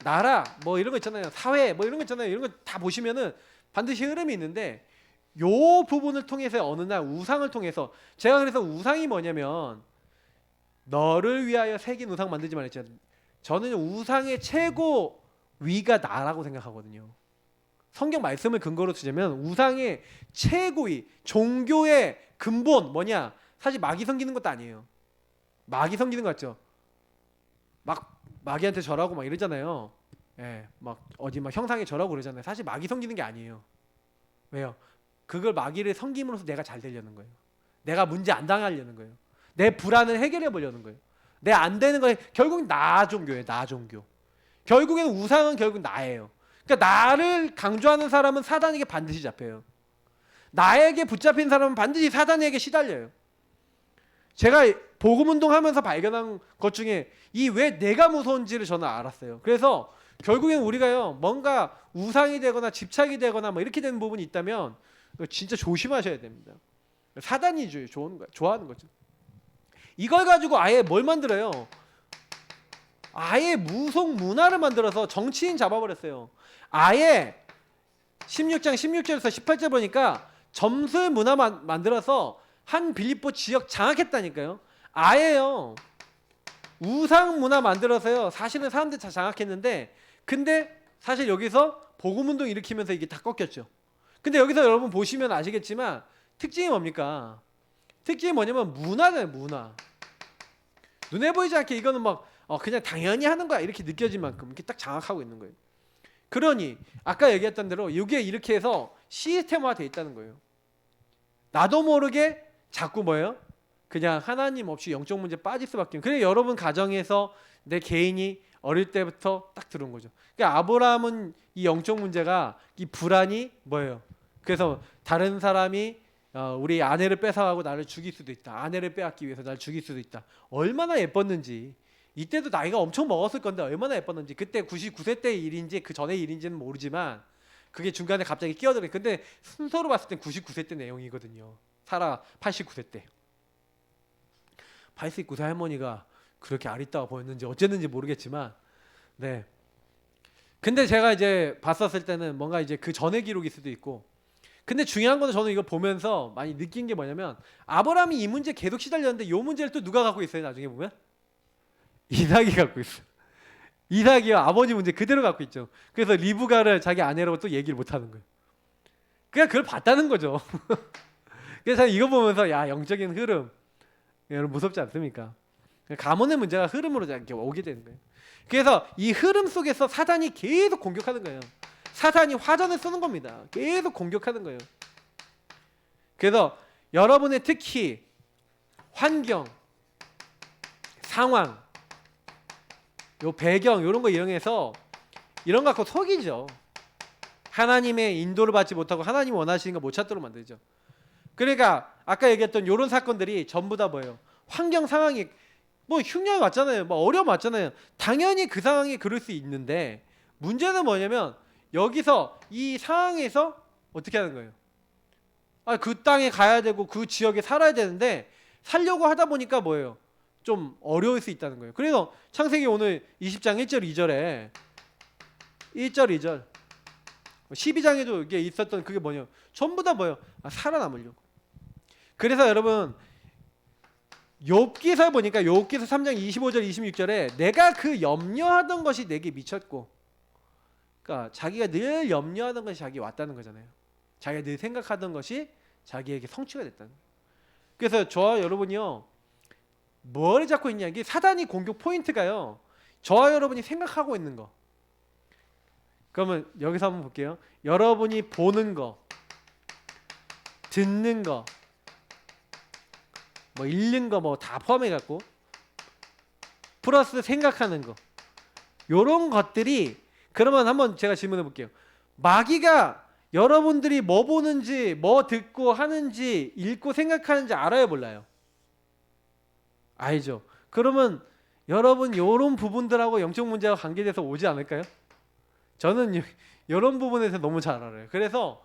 나라 뭐 이런 거 있잖아요. 사회 뭐 이런 거 있잖아요. 이런 거 다 보시면은 반드시 흐름이 있는데 요 부분을 통해서 어느 날 우상을 통해서 제가 그래서 우상이 뭐냐면 너를 위하여 새긴 우상 만들지 말랬잖아요. 저는 우상의 최고 위가 나라고 생각하거든요. 성경 말씀을 근거로 두자면 우상의 최고위, 종교의 근본 뭐냐? 사실 마귀 섬기는 것도 아니에요. 마귀 섬기는 거 같죠? 막 마귀한테 절하고 막 이러잖아요. 예, 막 어디 막 형상에 절하고 그러잖아요. 사실 마귀 섬기는 게 아니에요. 왜요? 그걸 마귀를 섬김으로써 내가 잘 되려는 거예요. 내가 문제 안 당하려는 거예요. 내 불안을 해결해 보려는 거예요. 내 안 되는 거에 결국 나 종교예요. 나 종교. 결국에는 우상은 결국 나예요. 그러니까 나를 강조하는 사람은 사단에게 반드시 잡혀요. 나에게 붙잡힌 사람은 반드시 사단에게 시달려요. 제가 복음 운동하면서 발견한 것 중에 이 왜 내가 무서운지를 저는 알았어요. 그래서 결국엔 우리가요 뭔가 우상이 되거나 집착이 되거나 뭐 이렇게 되는 부분이 있다면 진짜 조심하셔야 됩니다. 사단이 좋아하는 거죠. 이걸 가지고 아예 뭘 만들어요? 아예 무속 문화를 만들어서 정치인 잡아버렸어요. 아예 16장 16절에서 18절 보니까 점술 문화 만들어서 한 빌립보 지역 장악했다니까요. 아예요. 우상 문화 만들어서요. 사실은 사람들 다 장악했는데 근데 사실 여기서 복음 운동 일으키면서 이게 다 꺾였죠. 근데 여기서 여러분 보시면 아시겠지만 특징이 뭡니까? 특징이 뭐냐면 문화잖아요. 문화. 눈에 보이지 않게 이거는 막 그냥 당연히 하는 거야 이렇게 느껴질 만큼 이렇게 딱 장악하고 있는 거예요. 그러니 아까 얘기했던 대로 이게 이렇게 해서 시스템화되어 있다는 거예요. 나도 모르게 자꾸 뭐예요? 그냥 하나님 없이 영적 문제 빠질 수밖에. 그래 여러분 가정에서 내 개인이 어릴 때부터 딱 들은 거죠. 그러니까 아브라함은 이 영적 문제가 이 불안이 뭐예요? 그래서 다른 사람이 우리 아내를 뺏어가고 나를 죽일 수도 있다. 아내를 빼앗기 위해서 나를 죽일 수도 있다. 얼마나 예뻤는지. 이때도 나이가 엄청 먹었을 건데 얼마나 예뻤는지. 그때 99세 때 일인지 그 전의 일인지는 모르지만 그게 중간에 갑자기 끼어들어요. 근데 순서로 봤을 땐 99세 때 내용이거든요. 사라 89세 때. 89세 할머니가 그렇게 아리따워 보였는지 어쨌는지 모르겠지만 네. 근데 제가 이제 봤었을 때는 뭔가 이제 그 전의 기록일 수도 있고 근데 중요한 거는 저는 이거 보면서 많이 느낀 게 뭐냐면 아브라함이 이 문제 계속 시달렸는데 이 문제를 또 누가 갖고 있어요? 나중에 보면 이삭이 갖고 있어. 이삭이요 아버지 문제 그대로 갖고 있죠. 그래서 리브가를 자기 아내라고 또 얘기를 못 하는 거예요. 그냥 그걸 봤다는 거죠. 그래서 이거 보면서 야 영적인 흐름 여러분 무섭지 않습니까? 가문의 문제가 흐름으로 이렇게 오게 되는 거예요. 그래서 이 흐름 속에서 사단이 계속 공격하는 거예요. 사단이 화전을 쓰는 겁니다. 계속 공격하는 거예요. 그래서 여러분의 특히 환경, 상황, 요 배경 이런 거 이용해서 이런 거 갖고 속이죠. 하나님의 인도를 받지 못하고 하나님 원하시는 거 못 찾도록 만들죠. 그러니까 아까 얘기했던 이런 사건들이 전부 다 뭐예요? 환경 상황이 뭐 흉년이 왔잖아요. 뭐 어려움 왔잖아요. 당연히 그 상황이 그럴 수 있는데 문제는 뭐냐면 여기서 이 상황에서 어떻게 하는 거예요? 그 땅에 가야 되고 그 지역에 살아야 되는데 살려고 하다 보니까 뭐예요? 좀 어려울 수 있다는 거예요. 그래서 창세기 오늘 20장 1절 2절에 1절 2절 12장에도 이게 있었던 그게 뭐냐? 전부 다 뭐예요? 살아남으려고. 그래서 여러분 욥기서 보니까 욥기서 3장 25절 26절에 내가 그 염려하던 것이 내게 미쳤고 그러니까 자기가 늘 염려하던 것이 자기에 왔다는 거잖아요. 자기가 늘 생각하던 것이 자기에게 성취가 됐다는 거예요. 그래서 저와 여러분이요 뭘 잡고 있냐 이게 사단이 공격 포인트가요 저와 여러분이 생각하고 있는 거. 그러면 여기서 한번 볼게요. 여러분이 보는 거 듣는 거 뭐 읽는 거 뭐 다 포함해 갖고 플러스 생각하는 거 요런 것들이 그러면 한번 제가 질문해 볼게요. 마귀가 여러분들이 뭐 보는지 뭐 듣고 하는지 읽고 생각하는지 알아요 몰라요? 알죠. 그러면 여러분 요런 부분들하고 영적 문제와 관계돼서 오지 않을까요? 저는 이런 부분에서 너무 잘 알아요. 그래서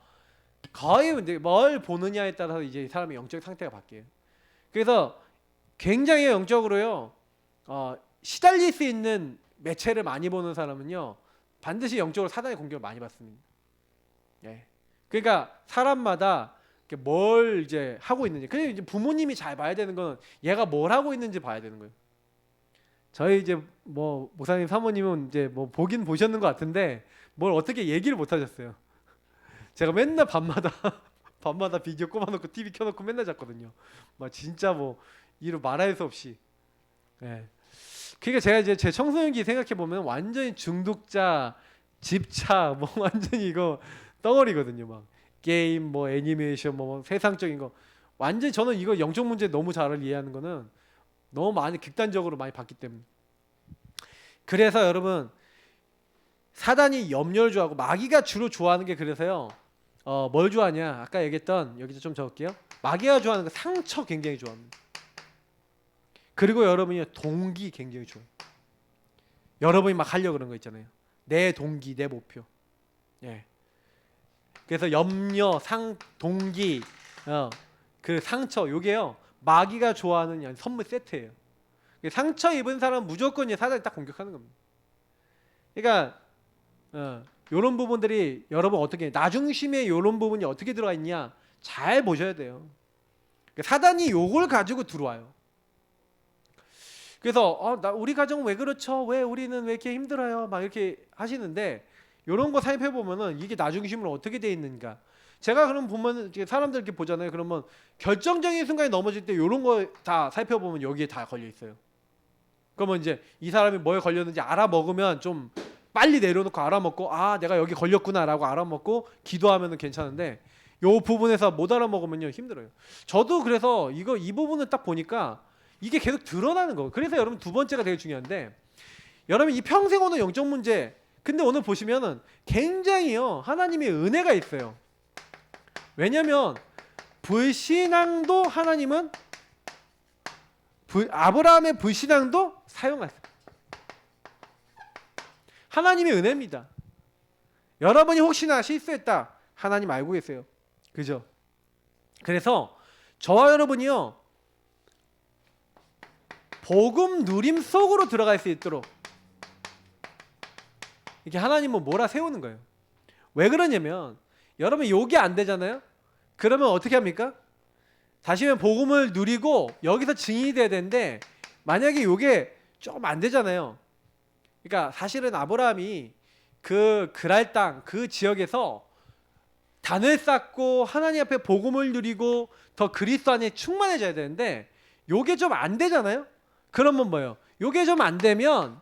거의 뭘 보느냐에 따라서 이제 사람의 영적 상태가 바뀌어요. 그래서 굉장히 영적으로요 시달릴 수 있는 매체를 많이 보는 사람은요 반드시 영적으로 사단의 공격을 많이 받습니다. 예. 그러니까 사람마다 뭘 이제 하고 있는지. 그냥 이제 부모님이 잘 봐야 되는 건 얘가 뭘 하고 있는지 봐야 되는 거예요. 저희 이제 뭐 목사님 사모님은 이제 뭐 보긴 보셨는 것 같은데 뭘 어떻게 얘기를 못 하셨어요. 제가 맨날 밤마다 비디오 꼽아놓고 TV 켜놓고 맨날 잤거든요. 막 진짜 뭐 이루 말할 수 없이. 예. 그러니까 제가 이제 제 청소년기 생각해 보면 완전히 중독자, 집착, 뭐 완전히 이거 덩어리거든요. 막 게임, 뭐 애니메이션, 뭐 세상적인 거. 완전히 저는 이거 영적 문제 너무 잘 이해하는 거는 너무 많이 극단적으로 많이 봤기 때문에. 그래서 여러분 사단이 염려를 좋아하고 마귀가 주로 좋아하는 게 그래서요. 뭘 좋아하냐? 아까 얘기했던 여기서 좀 적을게요. 마귀가 좋아하는 거 상처 굉장히 좋아합니다. 그리고 여러분이 동기 굉장히 좋아요. 여러분이 막 하려고 그런 거 있잖아요. 내 동기, 내 목표. 예. 그래서 염려, 동기, 그 상처, 요게요 마귀가 좋아하는 선물 세트예요. 상처 입은 사람은 무조건 사단이 딱 공격하는 겁니다. 그러니까 요런 부분들이 여러분 어떻게 나중심에 요런 부분이 어떻게 들어가 있냐 잘 보셔야 돼요. 사단이 요걸 가지고 들어와요. 그래서 우리 가정은 왜 그렇죠? 왜 우리는 왜 이렇게 힘들어요? 막 이렇게 하시는데 요런 거 살펴 보면은 이게 나중심으로 어떻게 돼 있는가. 제가 그럼 보면 사람들 이렇게 보잖아요. 그러면 결정적인 순간에 넘어질 때 요런 거 다 살펴보면 여기에 다 걸려 있어요. 그러면 이제 이 사람이 뭐에 걸렸는지 알아먹으면 좀 빨리 내려놓고 알아먹고 내가 여기 걸렸구나라고 알아먹고 기도하면은 괜찮은데 요 부분에서 못 알아먹으면요 힘들어요. 저도 그래서 이 부분을 딱 보니까 이게 계속 드러나는 거예요. 그래서 여러분 두 번째가 되게 중요한데 여러분 이 평생 오는 영적 문제 근데 오늘 보시면은 굉장히요 하나님의 은혜가 있어요. 왜냐면 불신앙도 하나님은 아브라함의 불신앙도 사용하세요. 하나님의 은혜입니다. 여러분이 혹시나 실수했다 하나님 알고 계세요. 그죠? 그래서 저와 여러분이요 복음 누림 속으로 들어갈 수 있도록 이렇게 하나님은 몰아세우는 거예요. 왜 그러냐면 여러분 요게 안 되잖아요. 그러면 어떻게 합니까? 다시는 복음을 누리고 여기서 증인이 돼야 되는데 만약에 요게 조금 안 되잖아요. 그러니까 사실은 아브라함이 그 그랄 땅 그 지역에서 단을 쌓고 하나님 앞에 복음을 누리고 더 그리스도 안에 충만해져야 되는데 요게 좀 안 되잖아요. 그러면 뭐예요? 요게 좀 안 되면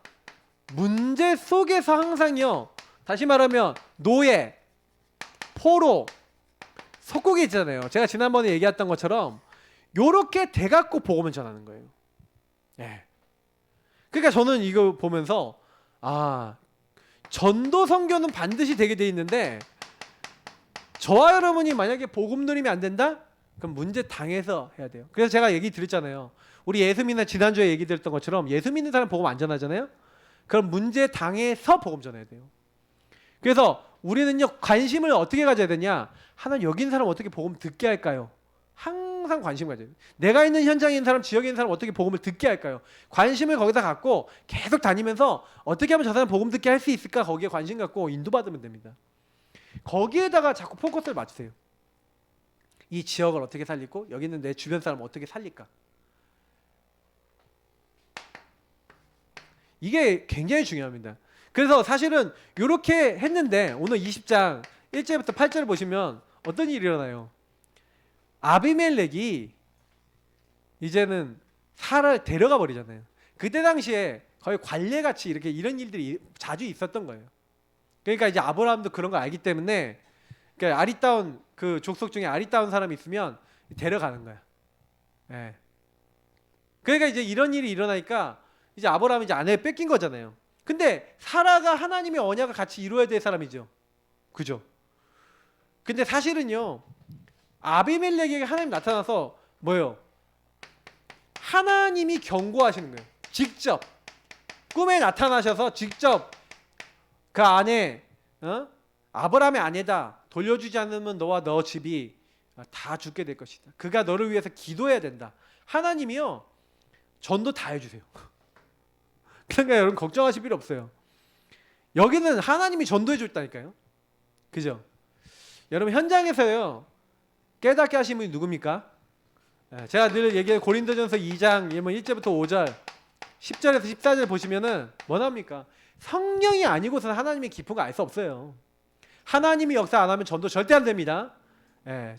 문제 속에서 항상요 다시 말하면 노예, 포로, 속국이 있잖아요. 제가 지난번에 얘기했던 것처럼 요렇게 돼갖고 복음을 전하는 거예요. 예. 그러니까 저는 이거 보면서 전도 선교는 반드시 되게 돼 있는데 저와 여러분이 만약에 복음 누리면 안 된다? 그럼 문제 당해서 해야 돼요. 그래서 제가 얘기 드렸잖아요. 우리 예수 믿는 지난주에 얘기 드렸던 것처럼 예수 믿는 사람 복음 안 전하잖아요. 그럼 문제 당해서 복음 전해야 돼요. 그래서 우리는요 관심을 어떻게 가져야 되냐? 하나님 여기 있는 사람 어떻게 복음 듣게 할까요? 항상 관심 가져야 돼요. 내가 있는 현장에 있는 사람, 지역에 있는 사람 어떻게 복음을 듣게 할까요? 관심을 거기다 갖고 계속 다니면서 어떻게 하면 저 사람 복음 듣게 할 수 있을까? 거기에 관심 갖고 인도받으면 됩니다. 거기에다가 자꾸 포커스를 맞추세요. 이 지역을 어떻게 살리고 여기 있는 내 주변 사람을 어떻게 살릴까? 이게 굉장히 중요합니다. 그래서 사실은 이렇게 했는데 오늘 20장 1절부터 8절을 보시면 어떤 일이 일어나요? 아비멜렉이 이제는 사라를 데려가 버리잖아요. 그때 당시에 거의 관례같이 이렇게 이런 일들이 자주 있었던 거예요. 그러니까 이제 아브라함도 그런 걸 알기 때문에 그러니까 아리따운 그 족속 중에 아리따운 사람이 있으면 데려가는 거야. 예. 그러니까 이제 이런 일이 일어나니까 이제 아브라함이 이제 아내를 뺏긴 거잖아요. 근데 사라가 하나님의 언약을 같이 이루어야 될 사람이죠. 그죠? 근데 사실은요. 아비멜렉에게 하나님 나타나서 뭐예요? 하나님이 경고하시는 거예요. 직접 꿈에 나타나셔서 직접 그 아내 아브라함의 아내다. 돌려주지 않으면 너와 너 집이 다 죽게 될 것이다. 그가 너를 위해서 기도해야 된다. 하나님이요. 전도 다 해주세요. 그러니까 여러분 걱정하실 필요 없어요. 여기는 하나님이 전도해 줬다니까요. 그죠? 여러분 현장에서요. 깨닫게 하신 분이 누굽니까? 제가 늘 얘기해요. 고린도전서 2장 1절부터 5절 10절에서 14절 보시면은 뭐 나옵니까? 성령이 아니고서는 하나님의 깊은 거 알 수 없어요. 하나님이 역사 안 하면 전도 절대 안 됩니다.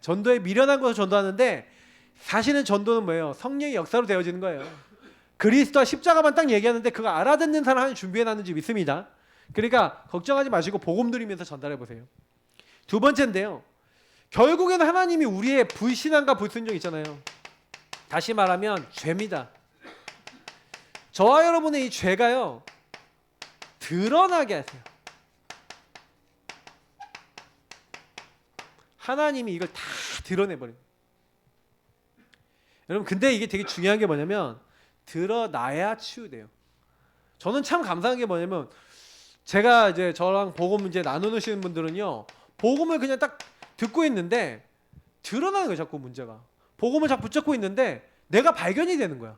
전도에 미련한 것을 전도하는데 사실은 전도는 뭐예요? 성령의 역사로 되어지는 거예요. 그리스도와 십자가만 딱 얘기하는데 그거 알아듣는 사람 하나님 준비해놨는 집 있습니다. 그러니까 걱정하지 마시고 복음 누리면서 전달해 보세요. 두 번째인데요. 결국에는 하나님이 우리의 불신앙과 불순종 있잖아요. 다시 말하면 죄입니다. 저와 여러분의 이 죄가요. 드러나게 하세요. 하나님이 이걸 다 드러내버려요. 여러분 근데 이게 되게 중요한 게 뭐냐면 드러나야 치유돼요. 저는 참 감사한 게 뭐냐면 제가 이제 저랑 복음 이제 나누시는 분들은요, 복음을 그냥 딱 듣고 있는데 드러나는 거예요. 자꾸 문제가. 복음을 자꾸 붙잡고 있는데 내가 발견이 되는 거야.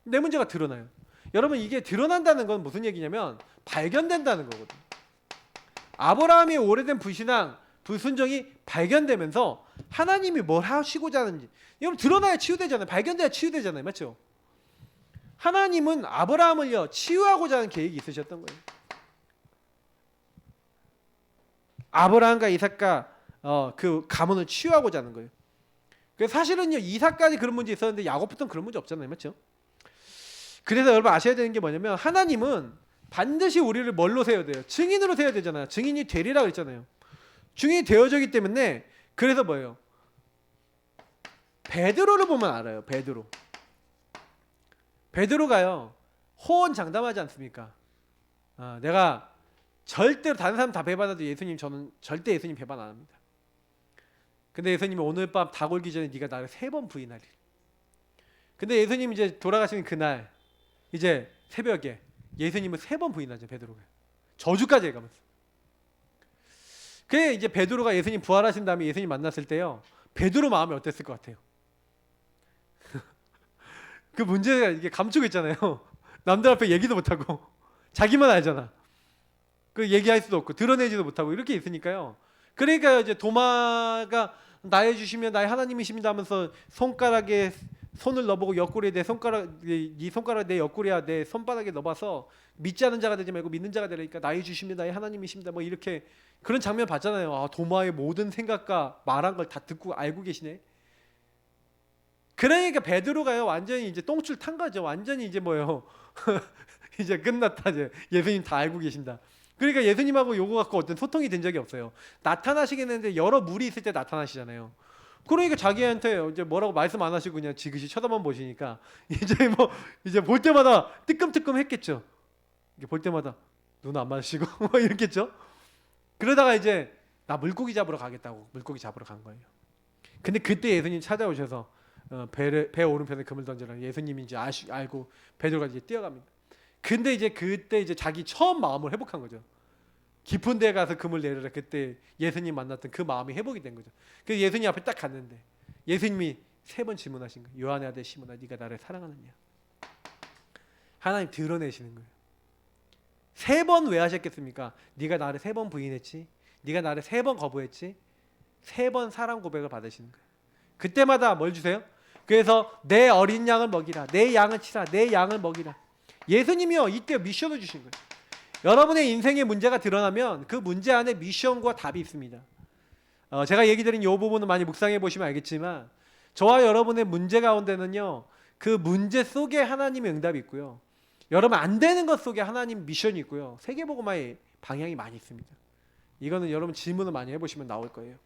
내 문제가 드러나요. 여러분, 이게 드러난다는 건 무슨 얘기냐면 발견된다는 거거든요. 아브라함의 오래된 불신앙, 불순종이 발견되면서 하나님이 뭘 하시고자 하는지, 여러분, 드러나야 치유되잖아요. 발견돼야 치유되잖아요. 맞죠? 하나님은 아브라함을요 치유하고자 하는 계획이 있으셨던 거예요. 아브라함과 이삭과 그 가문을 치유하고자 하는 거예요. 그래서 사실은요 이삭까지 그런 문제 있었는데 야곱부터는 그런 문제 없잖아요. 맞죠? 그래서 여러분 아셔야 되는 게 뭐냐면 하나님은 반드시 우리를 뭘로 세워야 돼요? 증인으로 세워야 되잖아요. 증인이 되리라 그랬잖아요. 증인이 되어지기 때문에 그래서 뭐예요? 베드로를 보면 알아요. 베드로가요 호언장담하지 않습니까? 내가 절대로 다른 사람 다 배반해도 예수님, 저는 절대 예수님 배반 안 합니다. 근데 예수님이 오늘 밤 닭 올기 전에 네가 나를 3번 부인하리. 근데 예수님 이제 돌아가시는 그날 이제 새벽에 예수님을 3번 부인하죠. 베드로가 저주까지 해가면서. 그래 이제 베드로가 예수님 부활하신 다음에 예수님 만났을 때요 베드로 마음이 어땠을 것 같아요? 그 문제가 이게 감추고 있잖아요. 남들 앞에 얘기도 못하고 자기만 알잖아. 그 얘기할 수도 없고 드러내지도 못하고 이렇게 있으니까요. 그러니까 이제 도마가 나의 주시면 나의 하나님이십니다 하면서 손가락에 손을 넣어보고 옆구리에 네 손가락 내 옆구리야 내 손바닥에 넣어봐서 믿지 않은 자가 되지 말고 믿는 자가 되라니까 나의 주십니다 나의 하나님이십니다 뭐 이렇게 그런 장면 봤잖아요. 도마의 모든 생각과 말한 걸 다 듣고 알고 계시네. 그러니까 베드로가요 완전히 이제 똥줄 탄 거죠. 완전히 이제 뭐요 이제 끝났다. 이제 예수님 다 알고 계신다. 그러니까 예수님하고 요거 갖고 어떤 소통이 된 적이 없어요. 나타나시겠는데 여러 무리 있을 때 나타나시잖아요. 그러니까 자기한테 이제 뭐라고 말씀 안 하시고 그냥 지그시 쳐다만 보시니까 이제 볼 때마다 뜨끔뜨끔 했겠죠. 볼 때마다 눈 안 마주치고 뭐 이랬겠죠. 그러다가 이제 나 물고기 잡으러 가겠다고 물고기 잡으러 간 거예요. 근데 그때 예수님 찾아오셔서 배 오른편에 금을 던져라. 예수님이 이제 알고 베드로가 이제 뛰어갑니다. 근데 이제 그때 이제 자기 처음 마음을 회복한 거죠. 깊은 데 가서 금을 내려라. 그때 예수님 만났던 그 마음이 회복이 된 거죠. 그래서 예수님 앞에 딱 갔는데 예수님이 3번 질문하신 거예요. 요한의 아들 시몬아 네가 나를 사랑하느냐. 하나님 드러내시는 거예요. 3번 왜 하셨겠습니까? 네가 나를 3번 부인했지. 네가 나를 3번 거부했지. 3번 사랑 고백을 받으시는 거예요. 그때마다 뭘 주세요? 그래서 내 어린 양을 먹이라. 내 양을 치라. 내 양을 먹이라. 예수님이요 이때 미션을 주신 거예요. 여러분의 인생의 문제가 드러나면 그 문제 안에 미션과 답이 있습니다. 제가 얘기 드린 이 부분은 많이 묵상해 보시면 알겠지만 저와 여러분의 문제 가운데는요 그 문제 속에 하나님의 응답이 있고요. 여러분 안 되는 것 속에 하나님 미션이 있고요. 세계복음화의 방향이 많이 있습니다. 이거는 여러분 질문을 많이 해보시면 나올 거예요.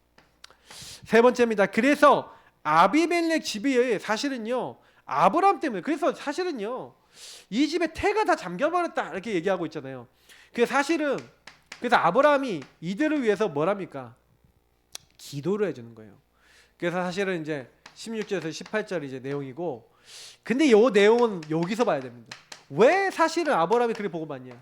3번째입니다. 그래서 아비멜렉 집이 사실은요 아브라함 때문에 그래서 사실은요 이 집에 태가 다 잠겨버렸다 이렇게 얘기하고 있잖아요. 그 사실은 그래서 아브라함이 이들을 위해서 뭐랍니까? 기도를 해주는 거예요. 그래서 사실은 이제 16절에서 18절 이제 내용이고 근데 이 내용은 여기서 봐야 됩니다. 왜 사실은 아브라함이 그렇게 복을 받냐?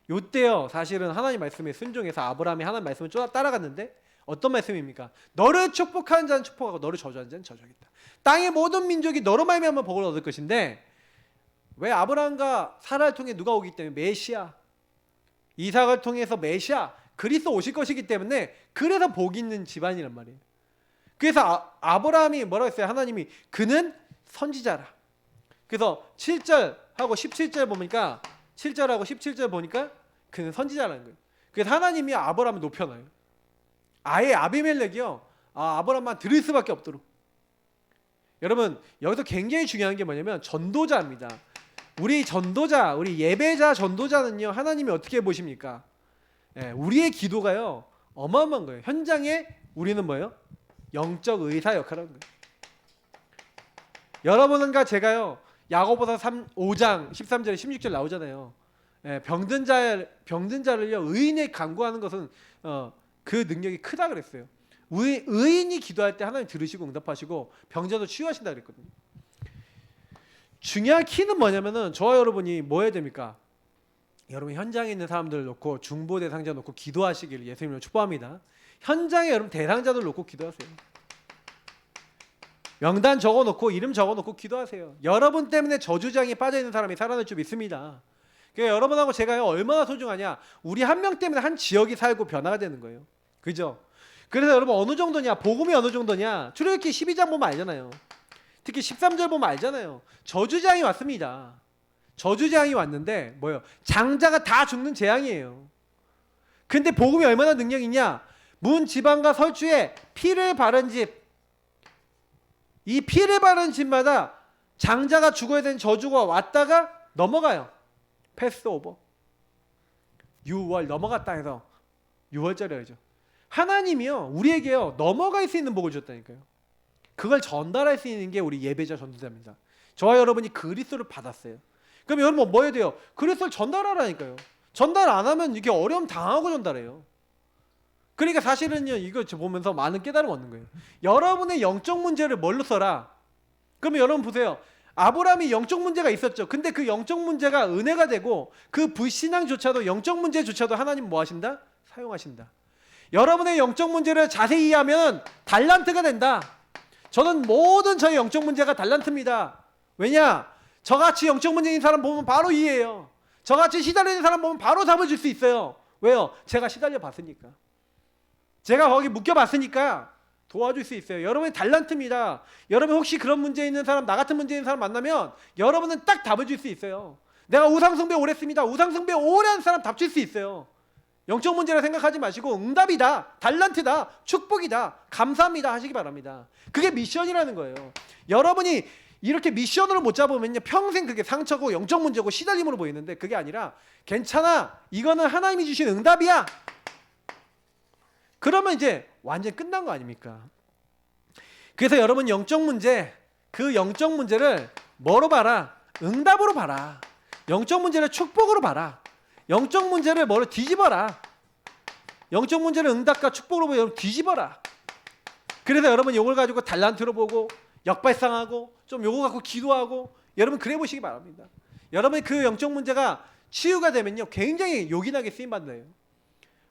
요때요 사실은 하나님 말씀에 순종해서 아브라함이 하나님 말씀을 따라갔는데 어떤 말씀입니까? 너를 축복하는 자는 축복하고 너를 저주하는 자는 저주하겠다. 땅의 모든 민족이 너로 말미암아 복을 얻을 것인데 왜 아브라함과 사라를 통해 누가 오기 때문에 메시아 이삭을 통해서 메시아 그리스도 오실 것이기 때문에 그래서 복 있는 집안이란 말이에요. 그래서 아브라함이 뭐라고 했어요? 하나님이 그는 선지자라. 그래서 7절하고 17절 보니까 7절하고 17절 보니까 그는 선지자라는 거예요. 그래서 하나님이 아브라함을 높여놔요. 아예 아비멜렉이요 아브라함만 들을 수밖에 없도록. 여러분 여기서 굉장히 중요한 게 뭐냐면 전도자입니다. 우리 전도자, 우리 예배자 전도자는요 하나님이 어떻게 보십니까? 우리의 기도가요 어마어마한 거예요. 현장에 우리는 뭐예요? 영적 의사 역할을 하는 거예요. 여러분과 제가요 야고보서 5장 13절에 16절 나오잖아요. 병든 자를요 의인에 간구하는 것은 그 능력이 크다 그랬어요. 의인이 기도할 때 하나님 들으시고 응답하시고 병자도 치유하신다 그랬거든요. 중요한 키는 뭐냐면은 저와 여러분이 뭐 해야 됩니까? 여러분 현장에 있는 사람들을 놓고 중보 대상자 놓고 기도하시기를 예수님으로 축복합니다. 현장에 여러분 대상자들 놓고 기도하세요. 명단 적어놓고 이름 적어놓고 기도하세요. 여러분 때문에 저주장에 빠져있는 사람이 살아날 줄 믿습니다. 그러니까 여러분하고 제가 얼마나 소중하냐. 우리 한 명 때문에 한 지역이 살고 변화가 되는 거예요. 그죠? 그래서 여러분 어느 정도냐, 복음이 어느 정도냐, 출애굽기 12장 보면 알잖아요. 특히 13절 보면 알잖아요. 저주장이 왔습니다. 저주장이 왔는데 뭐예요? 장자가 다 죽는 재앙이에요. 근데 복음이 얼마나 능력이 있냐? 문 지방과 설주에 피를 바른 집, 이 피를 바른 집마다 장자가 죽어야 되는 저주가 왔다가 넘어가요. 패스오버. 6월 넘어갔다 해서 6월절이죠. 하나님이요 우리에게요 넘어갈 수 있는 복을 줬다니까요. 그걸 전달할 수 있는 게 우리 예배자 전도자입니다. 저와 여러분이 그리스도를 받았어요. 그럼 여러분 뭐 해야 돼요? 그리스도를 전달하라니까요. 전달 안 하면 이게 어려움 당하고 전달해요. 그러니까 사실은요 이거 보면서 많은 깨달음 얻는 거예요. 여러분의 영적 문제를 뭘로 써라? 그러면 여러분 보세요. 아브라함이 영적 문제가 있었죠. 근데 그 영적 문제가 은혜가 되고 그 불신앙조차도 영적 문제조차도 하나님 뭐 하신다? 사용하신다. 여러분의 영적 문제를 자세히 이해하면 달란트가 된다. 저는 모든 저의 영적 문제가 달란트입니다. 왜냐? 저같이 영적 문제인 사람 보면 바로 이해해요. 저같이 시달리는 사람 보면 바로 답을 줄 수 있어요. 왜요? 제가 시달려 봤으니까. 제가 거기 묶여봤으니까 도와줄 수 있어요. 여러분의 달란트입니다. 여러분 혹시 그런 문제 있는 사람, 나 같은 문제 있는 사람 만나면 여러분은 딱 답을 줄 수 있어요. 내가 우상숭배 오래 했습니다. 우상숭배 오래 한 사람 답 줄 수 있어요. 영적 문제라 생각하지 마시고 응답이다, 달란트다, 축복이다, 감사합니다 하시기 바랍니다. 그게 미션이라는 거예요. 여러분이 이렇게 미션으로 못 잡으면요 평생 그게 상처고 영적 문제고 시달림으로 보이는데 그게 아니라 괜찮아, 이거는 하나님이 주신 응답이야. 그러면 이제 완전 끝난 거 아닙니까? 그래서 여러분 영적 문제, 그 영적 문제를 뭐로 봐라? 응답으로 봐라. 영적 문제를 축복으로 봐라. 영적 문제를 뭐로 뒤집어라. 영적 문제를 응답과 축복으로 보고 여러분 뒤집어라. 그래서 여러분 이걸 가지고 달란트로 보고 역발상하고 좀 요거 갖고 기도하고 여러분 그래 보시기 바랍니다. 여러분 그 영적 문제가 치유가 되면요 굉장히 요긴하게 쓰임받아요.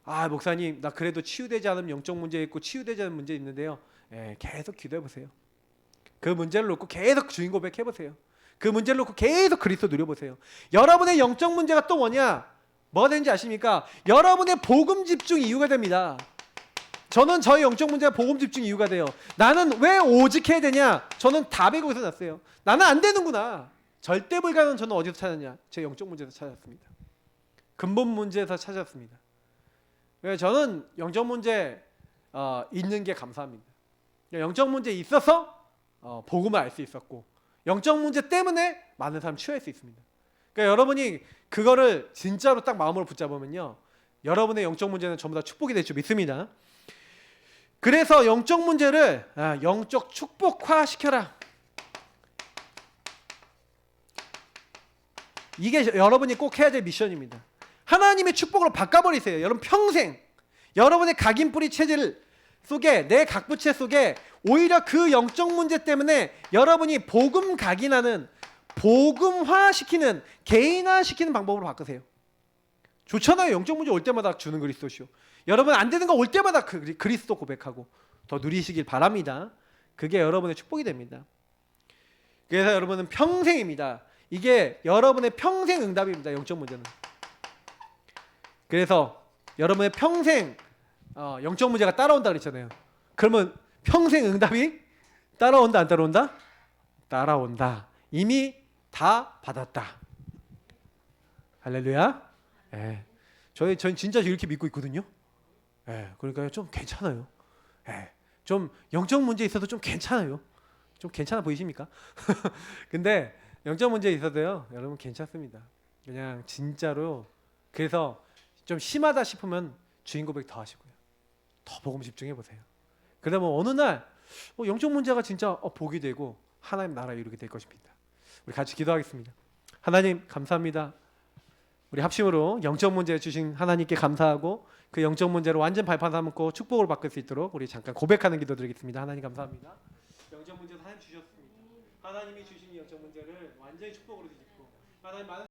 아 목사님 나 그래도 치유되지 않은 영적 문제 있고 치유되지 않은 문제 있는데요. 계속 기도해 보세요. 그 문제를 놓고 계속 주인 고백해 보세요. 그 문제를 놓고 계속 그리스도 누려보세요. 여러분의 영적 문제가 또 뭐냐? 뭐가 되는지 아십니까? 여러분의 복음 집중 이유가 됩니다. 저는 저의 영적 문제가 복음 집중 이유가 돼요. 나는 왜 오직 해야 되냐? 저는 답이 거기서 났어요. 나는 안 되는구나. 절대 불가능은 저는 어디서 찾았냐? 제 영적 문제에서 찾았습니다. 근본 문제에서 찾았습니다. 저는 영적 문제 있는 게 감사합니다. 영적 문제 있어서 복음을 알 수 있었고 영적 문제 때문에 많은 사람 치유할 수 있습니다. 그러니까 여러분이 그거를 진짜로 딱 마음으로 붙잡으면요 여러분의 영적 문제는 전부 다 축복이 될 줄 믿습니다. 그래서 영적 문제를 영적 축복화 시켜라. 이게 여러분이 꼭 해야 될 미션입니다. 하나님의 축복으로 바꿔버리세요. 여러분 평생 여러분의 각인뿌리 체질 속에 내 각부채 속에 오히려 그 영적 문제 때문에 여러분이 복음 각인하는 복음화시키는 개인화시키는 방법으로 바꾸세요. 좋잖아요. 영적 문제 올 때마다 주는 그리스도시오. 여러분 안 되는 거 올 때마다 그리스도 고백하고 더 누리시길 바랍니다. 그게 여러분의 축복이 됩니다. 그래서 여러분은 평생입니다. 이게 여러분의 평생 응답입니다. 영적 문제는. 그래서 여러분의 평생 영적 문제가 따라온다 그랬잖아요. 그러면 평생 응답이 따라온다 안 따라온다? 따라온다. 이미 다 받았다. 할렐루야. 저는 진짜 이렇게 믿고 있거든요. 그러니까 좀 괜찮아요. 좀 영적 문제 있어도 좀 괜찮아요. 좀 괜찮아 보이십니까? 근데 영적 문제 있어도요, 여러분 괜찮습니다. 그냥 진짜로. 그래서 좀 심하다 싶으면 주인 고백 더 하시고요. 더 복음 집중해 보세요. 그러면 어느 날 영적 문제가 진짜 복이 되고 하나님 나라 이루게 될 것입니다. 우리 같이 기도하겠습니다. 하나님 감사합니다. 우리 합심으로 영적 문제 주신 하나님께 감사하고 그 영적 문제로 완전 발판 삼고 축복을 바꿀 수 있도록 우리 잠깐 고백하는 기도 드리겠습니다. 하나님 감사합니다. 영적 문제도 하나님 주셨습니다. 하나님이 주신 이 영적 문제를 완전히 축복으로 뒤집고 하나님 많은